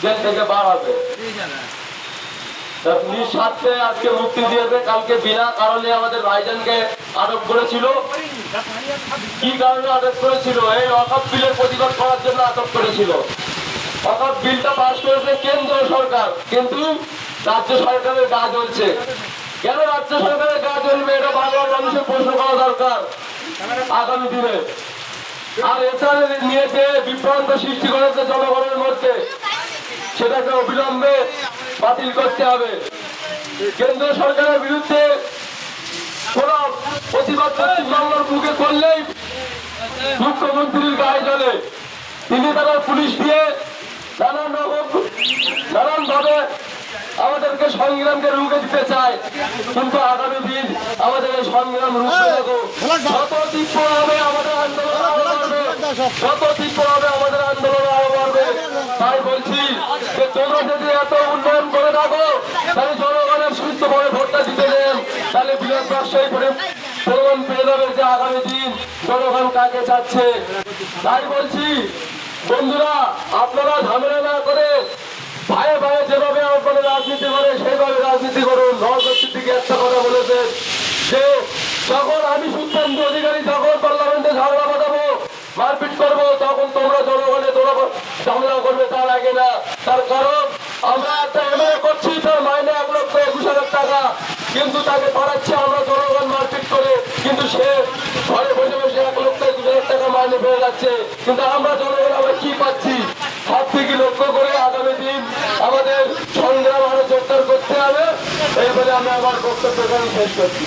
Jail থেকে বার হবে। নিঃস্বার্থে আজকে মুক্তি দিয়েছে, কালকে বিনা কারণে আমাদের ভাইজানকে আটক করেছিল। কি কারণে আটক করেছিল? এই ওয়াকফ বিলের প্রতিবাদ করার জন্য আটক করেছিল। ওয়াকফ বিলটা পাস করেছে কেন্দ্র সরকার, কিন্তু রাজ্য সরকারের গা জ্বলছে। কেন রাজ্য সরকারের গা জ্বলবে? এটা বাংলার মানুষের প্রশ্ন করা দরকার আগামী দিনে। আর এছাড়া নিয়ে যে বিভ্রান্ত সৃষ্টি করেছে জনগণের মধ্যে, সেটাকে অবিলম্বে বাতিল করতে হবে। কেন্দ্র সরকারের বিরুদ্ধে কোন প্রতিবাদ পশ্চিমবাংলার মুখে করলেই মুখ্যমন্ত্রীর গায়ে জ্বলে। তিনি তারা পুলিশ দিয়ে নানানভাবে আমাদেরকে সংগ্রামকে রুখে দিতে চায়, কিন্তু আগামী দিন আমাদের এই সংগ্রাম রুখে দেবো। যত তীব্র হবে আমাদের আন্দোলন আরো বাড়বে, যত তীব্র হবে আমাদের আন্দোলন আরো বাড়বে। তাই বলছি যে তোমরা যদি এত উন্নয়ন করে থাকো, তাহলে জনগণের সুস্থভাবে ভোটটা দিতে দেন, তাহলে বিরাট ব্যবসায়ী করে প্রমাণ পেয়ে যাবে যে আগামী দিন জনগণ কাকে চাচ্ছে। তাই বলছি বন্ধুরা, আপনারা ঝামেলা না করে ভাইয়ে ভাইয়ে যেভাবে আপনারা রাজনীতি করে সেইভাবে রাজনীতি করুন। নরগোষ্ঠীর দিকে একটা কথা বলেছেন যে যখন আমি শুভেন্দু অধিকারী যখন পার্লামেন্টে ঝগড়া বাঁধাবো, মারপিট করবো, তখন তোমরা জনগণে তোমরা ঝামেলা করবে, তার আগে না। তার কারণ আমরা একটা এমএলএ করছি, তার মাইনে 1,21,000 টাকা, কিন্তু তাকে পাঠাচ্ছি আমরা জনগণ মারপিট করে, কিন্তু সে ঘরে বসে বসে 1,21,000 টাকা মাইনে পেয়ে যাচ্ছে। কিন্তু আমরা জনগণ আমরা কি পাচ্ছি? সব থেকে লক্ষ্য করে আগামী দিন আমাদের সংগ্রাম আরো জোরদার করতে হবে। এই বলে আমি আমার বক্তব্য শেষ করছি।